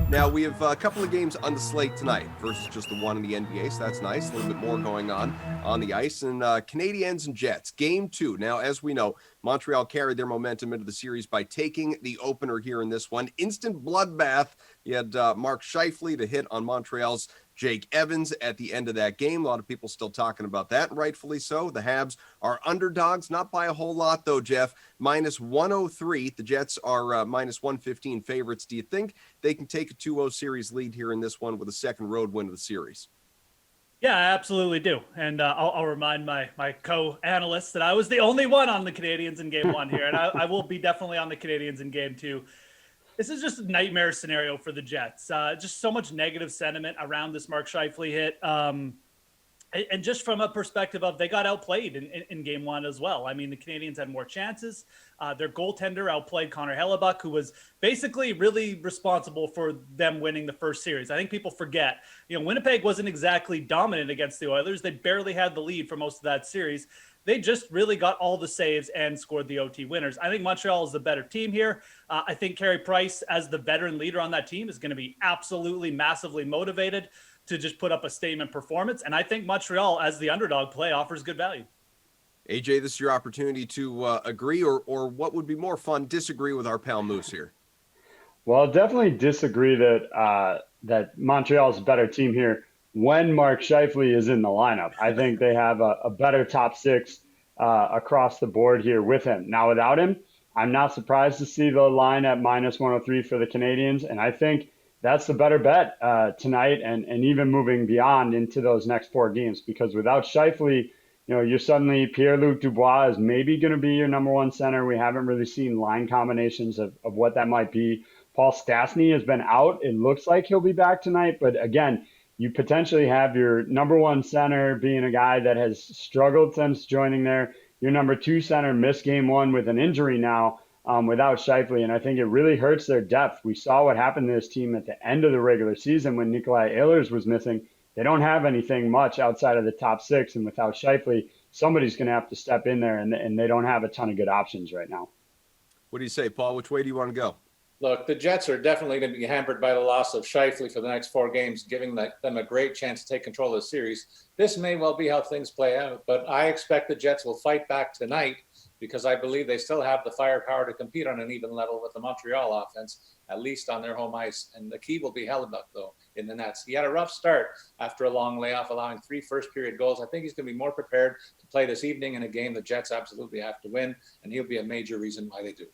Now, we have a couple of games on the slate tonight versus just the one in the NBA, so that's nice. A little bit more going on the ice. And Canadiens and Jets, game 2. Now, as we know, Montreal carried their momentum into the series by taking the opener here in this one. Instant bloodbath. You had Mark Scheifele to hit on Montreal's Jake Evans at the end of that game. A lot of people still talking about that, rightfully so. The Habs are underdogs, not by a whole lot, though, Jeff. Minus 103. The Jets are minus 115 favorites. Do you think they can take a 2-0 series lead here in this one with a second road win of the series? Yeah, I absolutely do. And I'll remind my co-analysts that I was the only one on the Canadiens in game 1 here. And I will be definitely on the Canadiens in game 2. This is just a nightmare scenario for the Jets. Just so much negative sentiment around this Mark Scheifele hit. And just from a perspective of they got outplayed in game 1 as well. I mean, the Canadiens had more chances. Their goaltender outplayed Connor Hellebuck, who was basically really responsible for them winning the first series. I think people forget, Winnipeg wasn't exactly dominant against the Oilers. They barely had the lead for most of that series. They just really got all the saves and scored the OT winners. I think Montreal is the better team here. I think Carey Price, as the veteran leader on that team, is going to be absolutely massively motivated to just put up a statement performance. And I think Montreal, as the underdog play, offers good value. AJ, this is your opportunity to agree or what would be more fun, disagree with our pal Moose here. Well, I'll definitely disagree that Montreal is a better team here when Mark Scheifele is in the lineup. I think they have a better top 6 across the board here with him. Now, without him, I'm not surprised to see the line at minus 103 for the Canadiens, and I think that's the better bet tonight and even moving beyond into those next 4 games, because without Scheifele, you're suddenly Pierre-Luc Dubois is maybe going to be your number 1 center. We haven't really seen line combinations of what that might be. Paul Stastny has been out. It looks like he'll be back tonight, but again, you potentially have your number 1 center being a guy that has struggled since joining there. Your number 2 center missed game 1 with an injury now without Scheifele, and I think it really hurts their depth. We saw what happened to this team at the end of the regular season when Nikolai Ehlers was missing. They don't have anything much outside of the top 6, and without Scheifele, somebody's going to have to step in there, and they don't have a ton of good options right now. What do you say, Paul? Which way do you want to go? Look, the Jets are definitely going to be hampered by the loss of Scheifele for the next 4 games, giving them a great chance to take control of the series. This may well be how things play out, but I expect the Jets will fight back tonight because I believe they still have the firepower to compete on an even level with the Montreal offense, at least on their home ice. And the key will be Hellebuck, though, in the nets. He had a rough start after a long layoff, allowing 3 first-period goals. I think he's going to be more prepared to play this evening in a game the Jets absolutely have to win, and he'll be a major reason why they do.